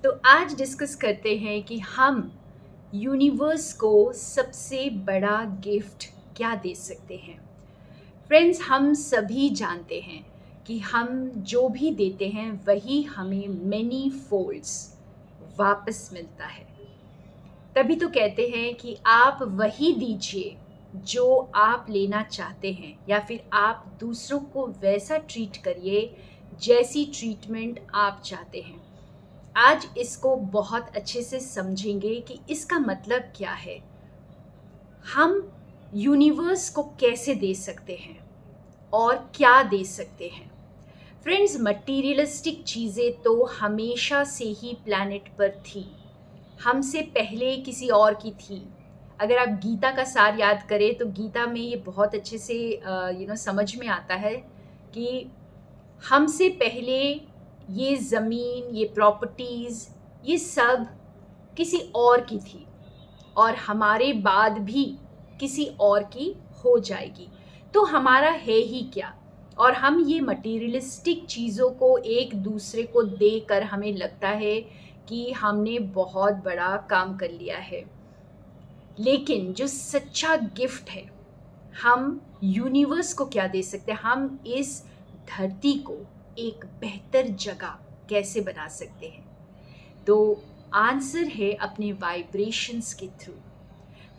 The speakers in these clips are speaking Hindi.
तो आज डिस्कस करते हैं कि हम यूनिवर्स को सबसे बड़ा गिफ्ट क्या दे सकते हैं। फ्रेंड्स, हम सभी जानते हैं कि हम जो भी देते हैं वही हमें मैनी फोल्ड्स वापस मिलता है। तभी तो कहते हैं कि आप वही दीजिए जो आप लेना चाहते हैं, या फिर आप दूसरों को वैसा ट्रीट करिए जैसी ट्रीटमेंट आप चाहते हैं। आज इसको बहुत अच्छे से समझेंगे कि इसका मतलब क्या है, हम यूनिवर्स को कैसे दे सकते हैं और क्या दे सकते हैं। फ्रेंड्स, मटीरियलिस्टिक चीज़ें तो हमेशा से ही प्लैनेट पर थी, हमसे पहले किसी और की थी। अगर आप गीता का सार याद करें तो गीता में ये बहुत अच्छे से समझ में आता है कि हमसे पहले ये ज़मीन, ये प्रॉपर्टीज़, ये सब किसी और की थी और हमारे बाद भी किसी और की हो जाएगी। तो हमारा है ही क्या। और हम ये मटीरियलिस्टिक चीज़ों को एक दूसरे को देकर हमें लगता है कि हमने बहुत बड़ा काम कर लिया है। लेकिन जो सच्चा गिफ्ट है, हम यूनिवर्स को क्या दे सकते हैं, हम इस धरती को एक बेहतर जगह कैसे बना सकते हैं। तो आंसर है अपने वाइब्रेशंस के थ्रू।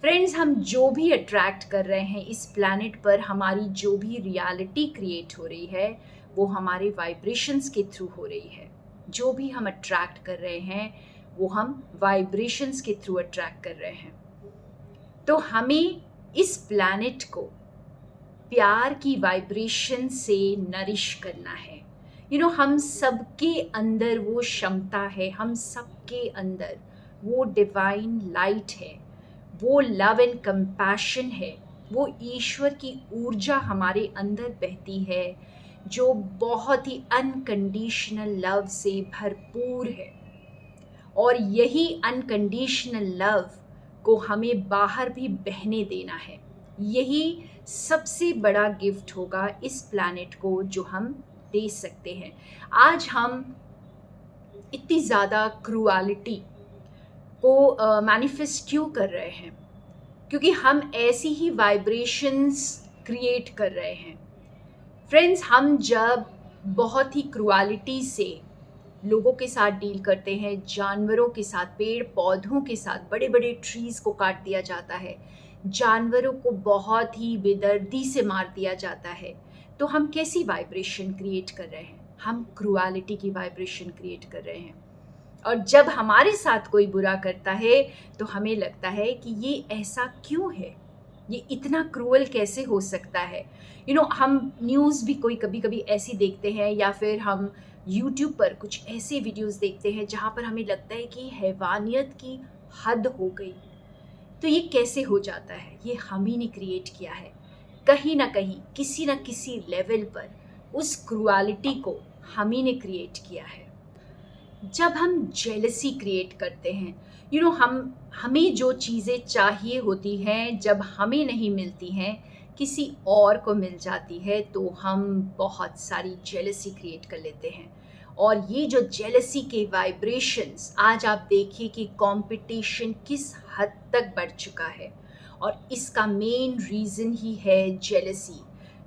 फ्रेंड्स, हम जो भी अट्रैक्ट कर रहे हैं इस प्लैनेट पर, हमारी जो भी रियलिटी क्रिएट हो रही है वो हमारे वाइब्रेशंस के थ्रू हो रही है। जो भी हम अट्रैक्ट कर रहे हैं वो हम वाइब्रेशंस के थ्रू अट्रैक्ट कर रहे हैं। तो हमें इस प्लैनेट को प्यार की वाइब्रेशन से नरिश करना है। हम सबके अंदर वो क्षमता है, हम सबके अंदर वो डिवाइन लाइट है, वो लव एंड कंपैशन है, वो ईश्वर की ऊर्जा हमारे अंदर बहती है जो बहुत ही अनकंडीशनल लव से भरपूर है। और यही अनकंडीशनल लव को हमें बाहर भी बहने देना है। यही सबसे बड़ा गिफ्ट होगा इस प्लैनेट को जो हम दे सकते हैं। आज हम इतनी ज़्यादा क्रूअलिटी को मैनिफेस्ट क्यों कर रहे हैं? क्योंकि हम ऐसी ही वाइब्रेशंस क्रिएट कर रहे हैं। फ्रेंड्स, हम जब बहुत ही क्रूअलिटी से लोगों के साथ डील करते हैं, जानवरों के साथ, पेड़ पौधों के साथ, बड़े बड़े ट्रीज़ को काट दिया जाता है, जानवरों को बहुत ही बेदर्दी से मार दिया जाता है, तो हम कैसी वाइब्रेशन क्रिएट कर रहे हैं? हम क्रूअलिटी की वाइब्रेशन क्रिएट कर रहे हैं। और जब हमारे साथ कोई बुरा करता है तो हमें लगता है कि ये ऐसा क्यों है, ये इतना क्रूअल कैसे हो सकता है। हम न्यूज़ भी कोई कभी कभी ऐसी देखते हैं, या फिर हम यूट्यूब पर कुछ ऐसे वीडियोस देखते हैं जहाँ पर हमें लगता है कि हैवानियत की हद हो गई। तो ये कैसे हो जाता है? ये हम ही ने क्रिएट किया है। कहीं ना कहीं, किसी ना किसी लेवल पर उस क्रूअलिटी को हम ही ने क्रिएट किया है। जब हम जेलसी क्रिएट करते हैं, हमें जो चीज़ें चाहिए होती हैं जब हमें नहीं मिलती हैं, किसी और को मिल जाती है, तो हम बहुत सारी जेलसी क्रिएट कर लेते हैं। और ये जो जेलसी के वाइब्रेशंस, आज आप देखिए कि कंपटीशन किस हद तक बढ़ चुका है। और इसका मेन रीज़न ही है जेलसी।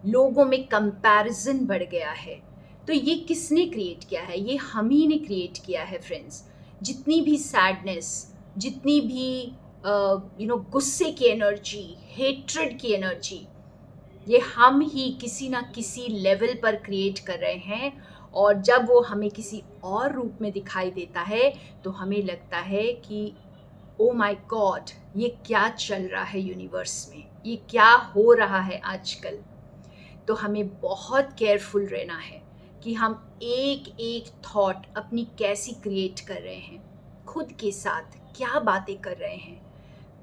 लोगों में कंपैरिजन बढ़ गया है। तो ये किसने क्रिएट किया है? ये हम ही ने क्रिएट किया है फ्रेंड्स। जितनी भी सैडनेस, जितनी भी गुस्से की एनर्जी, हेट्रेड की एनर्जी, ये हम ही किसी ना किसी लेवल पर क्रिएट कर रहे हैं। और जब वो हमें किसी और रूप में दिखाई देता है तो हमें लगता है कि ओ माय गॉड, ये क्या चल रहा है यूनिवर्स में, ये क्या हो रहा है आजकल। तो हमें बहुत केयरफुल रहना है कि हम एक एक थॉट अपनी कैसी क्रिएट कर रहे हैं, खुद के साथ क्या बातें कर रहे हैं,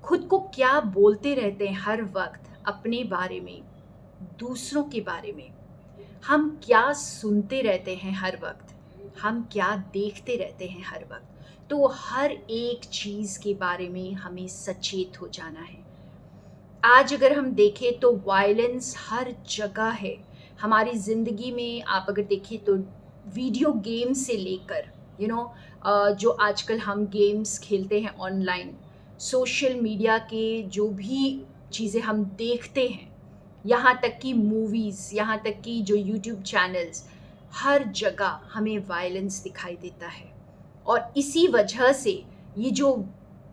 खुद को क्या बोलते रहते हैं हर वक्त अपने बारे में, दूसरों के बारे में। हम क्या सुनते रहते हैं हर वक्त, हम क्या देखते रहते हैं हर वक्त। तो हर एक चीज़ के बारे में हमें सचेत हो जाना है। आज अगर हम देखें तो वायलेंस हर जगह है हमारी ज़िंदगी में। आप अगर देखें तो वीडियो गेम से लेकर जो आजकल हम गेम्स खेलते हैं ऑनलाइन, सोशल मीडिया के जो भी चीज़ें हम देखते हैं, यहाँ तक कि मूवीज़, यहाँ तक कि जो यूट्यूब चैनल्स, हर जगह हमें वायलेंस दिखाई देता है। और इसी वजह से ये जो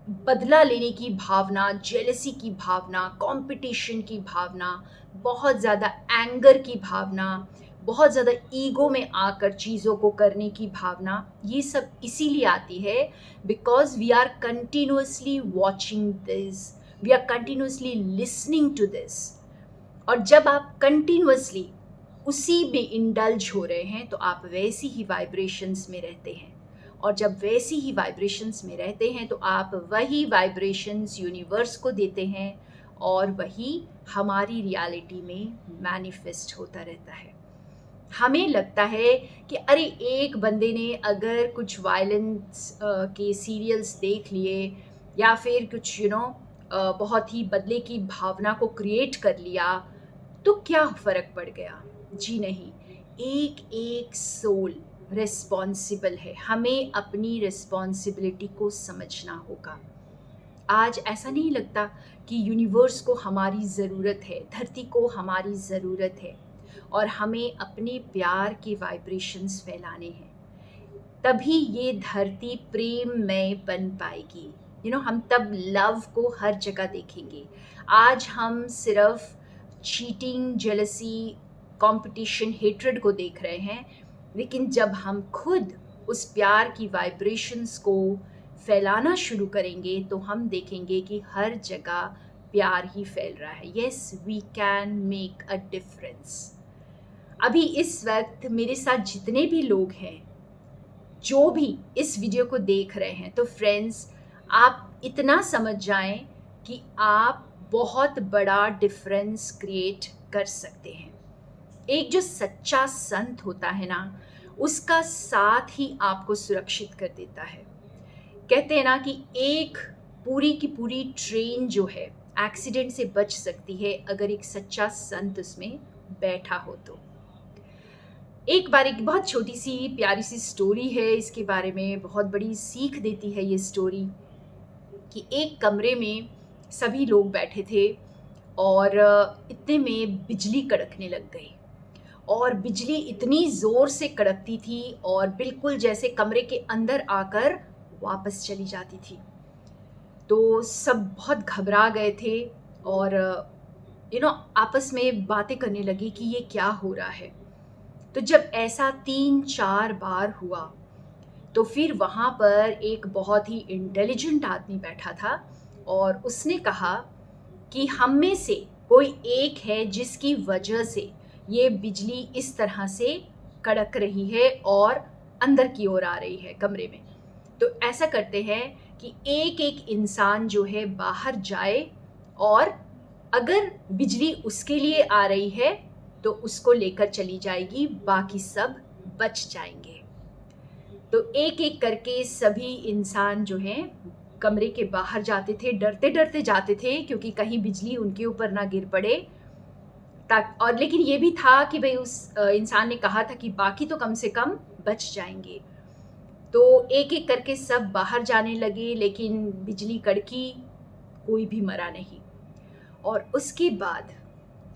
बदला लेने की भावना, जेलसी की भावना, कंपटीशन की भावना, बहुत ज़्यादा एंगर की भावना, बहुत ज़्यादा ईगो में आकर चीज़ों को करने की भावना, ये सब इसीलिए आती है because we are continuously watching this, we are continuously listening to this. और जब आप कंटिन्यूअसली उसी में इंडल्ज हो रहे हैं तो आप वैसी ही वाइब्रेशंस में रहते हैं। और जब वैसी ही वाइब्रेशंस में रहते हैं तो आप वही वाइब्रेशंस यूनिवर्स को देते हैं और वही हमारी रियलिटी में मैनिफेस्ट होता रहता है। हमें लगता है कि अरे एक बंदे ने अगर कुछ वायलेंस के सीरियल्स देख लिए या फिर कुछ बहुत ही बदले की भावना को क्रिएट कर लिया तो क्या फ़र्क पड़ गया? जी नहीं, एक एक सोल रिस्पॉन्सिबल है, हमें अपनी रिस्पॉन्सिबिलिटी को समझना होगा। आज ऐसा नहीं लगता कि यूनिवर्स को हमारी ज़रूरत है, धरती को हमारी ज़रूरत है और हमें अपने प्यार के वाइब्रेशंस फैलाने हैं, तभी ये धरती प्रेममय बन पाएगी। हम तब लव को हर जगह देखेंगे। आज हम सिर्फ चीटिंग, जेलसी, कंपटीशन, हेट्रेड को देख रहे हैं, लेकिन जब हम खुद उस प्यार की वाइब्रेशंस को फैलाना शुरू करेंगे तो हम देखेंगे कि हर जगह प्यार ही फैल रहा है। Yes, we can make a difference. अभी इस वक्त मेरे साथ जितने भी लोग हैं, जो भी इस वीडियो को देख रहे हैं, तो फ्रेंड्स, आप इतना समझ जाएं कि आप बहुत बड़ा डिफरेंस क्रिएट कर सकते हैं। एक जो सच्चा संत होता है ना, उसका साथ ही आपको सुरक्षित कर देता है। कहते हैं ना कि एक पूरी की पूरी ट्रेन जो है एक्सीडेंट से बच सकती है अगर एक सच्चा संत उसमें बैठा हो तो। एक बार एक बहुत छोटी सी प्यारी सी स्टोरी है इसके बारे में, बहुत बड़ी सीख देती है ये स्टोरी कि एक कमरे में सभी लोग बैठे थे और इतने में बिजली कड़कने लग गई और बिजली इतनी ज़ोर से कड़कती थी और बिल्कुल जैसे कमरे के अंदर आकर वापस चली जाती थी। तो सब बहुत घबरा गए थे और आपस में बातें करने लगे कि ये क्या हो रहा है। तो जब ऐसा 3-4 बार हुआ तो फिर वहाँ पर एक बहुत ही इंटेलिजेंट आदमी बैठा था और उसने कहा कि हम में से कोई एक है जिसकी वजह से ये बिजली इस तरह से कड़क रही है और अंदर की ओर आ रही है कमरे में। तो ऐसा करते हैं कि एक एक इंसान जो है बाहर जाए और अगर बिजली उसके लिए आ रही है तो उसको लेकर चली जाएगी, बाकी सब बच जाएंगे। तो एक एक करके सभी इंसान जो हैं कमरे के बाहर जाते थे, डरते डरते जाते थे क्योंकि कहीं बिजली उनके ऊपर ना गिर पड़े। और लेकिन ये भी था कि भाई उस इंसान ने कहा था कि बाकी तो कम से कम बच जाएंगे। तो एक एक करके सब बाहर जाने लगे, लेकिन बिजली कड़की, कोई भी मरा नहीं। और उसके बाद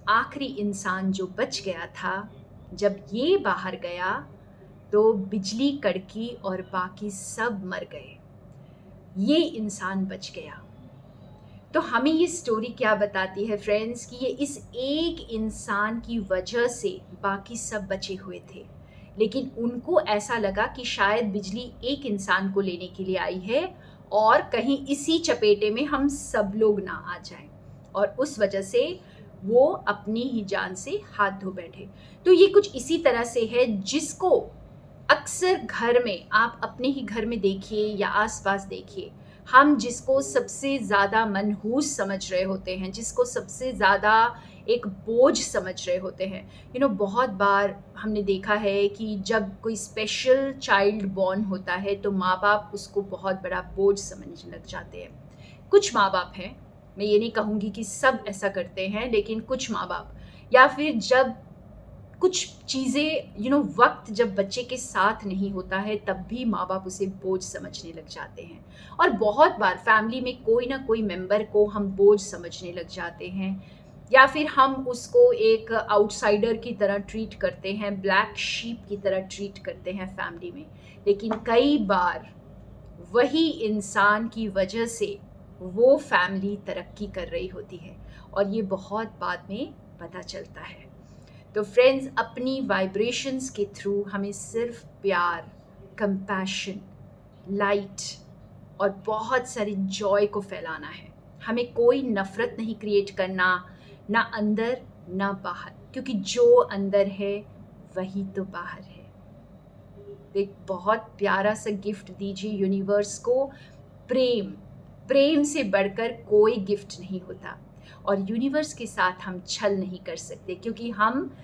आखिरी इंसान जो बच गया था, जब ये बाहर गया तो बिजली कड़की और बाकी सब मर गए, ये इंसान बच गया। तो हमें ये स्टोरी क्या बताती है फ्रेंड्स कि ये इस एक इंसान की वजह से बाकी सब बचे हुए थे, लेकिन उनको ऐसा लगा कि शायद बिजली एक इंसान को लेने के लिए आई है और कहीं इसी चपेटे में हम सब लोग ना आ जाएं, और उस वजह से वो अपनी ही जान से हाथ धो बैठे। तो ये कुछ इसी तरह से है जिसको अक्सर घर में आप अपने ही घर में देखिए या आसपास देखिए, हम जिसको सबसे ज़्यादा मनहूस समझ रहे होते हैं, जिसको सबसे ज़्यादा एक बोझ समझ रहे होते हैं, बहुत बार हमने देखा है कि जब कोई स्पेशल चाइल्ड बॉर्न होता है तो माँ बाप उसको बहुत बड़ा बोझ समझने लग जाते हैं। कुछ माँ बाप हैं, मैं ये नहीं कहूँगी कि सब ऐसा करते हैं, लेकिन कुछ माँ बाप, या फिर जब कुछ चीज़ें वक्त जब बच्चे के साथ नहीं होता है तब भी माँ बाप उसे बोझ समझने लग जाते हैं। और बहुत बार फैमिली में कोई ना कोई मेंबर को हम बोझ समझने लग जाते हैं, या फिर हम उसको एक आउटसाइडर की तरह ट्रीट करते हैं, ब्लैक शीप की तरह ट्रीट करते हैं फैमिली में। लेकिन कई बार वही इंसान की वजह से वो फैमिली तरक्की कर रही होती है, और ये बहुत बाद में पता चलता है। तो फ्रेंड्स, अपनी वाइब्रेशंस के थ्रू हमें सिर्फ प्यार, कंपैशन, लाइट और बहुत सारी जॉय को फैलाना है। हमें कोई नफ़रत नहीं क्रिएट करना, ना अंदर ना बाहर, क्योंकि जो अंदर है वही तो बाहर है। एक बहुत प्यारा सा गिफ्ट दीजिए यूनिवर्स को। प्रेम, प्रेम से बढ़कर कोई गिफ्ट नहीं होता। और यूनिवर्स के साथ हम छल नहीं कर सकते, क्योंकि हम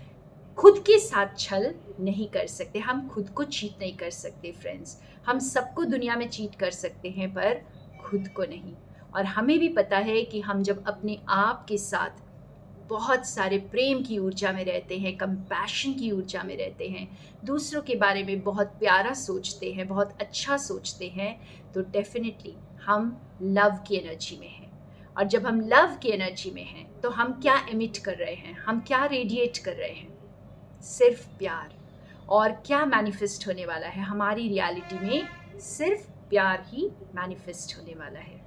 खुद के साथ छल नहीं कर सकते, हम खुद को चीट नहीं कर सकते फ्रेंड्स। हम सबको दुनिया में चीट कर सकते हैं, पर खुद को नहीं। और हमें भी पता है कि हम जब अपने आप के साथ बहुत सारे प्रेम की ऊर्जा में रहते हैं, कंपैशन की ऊर्जा में रहते हैं, दूसरों के बारे में बहुत प्यारा सोचते हैं, बहुत अच्छा सोचते हैं, तो डेफिनेटली हम लव की एनर्जी में हैं। और जब हम लव की एनर्जी में हैं तो हम क्या एमिट कर रहे हैं, हम क्या रेडिएट कर रहे हैं? सिर्फ प्यार। और क्या मैनिफेस्ट होने वाला है हमारी रियलिटी में? सिर्फ प्यार ही मैनिफेस्ट होने वाला है।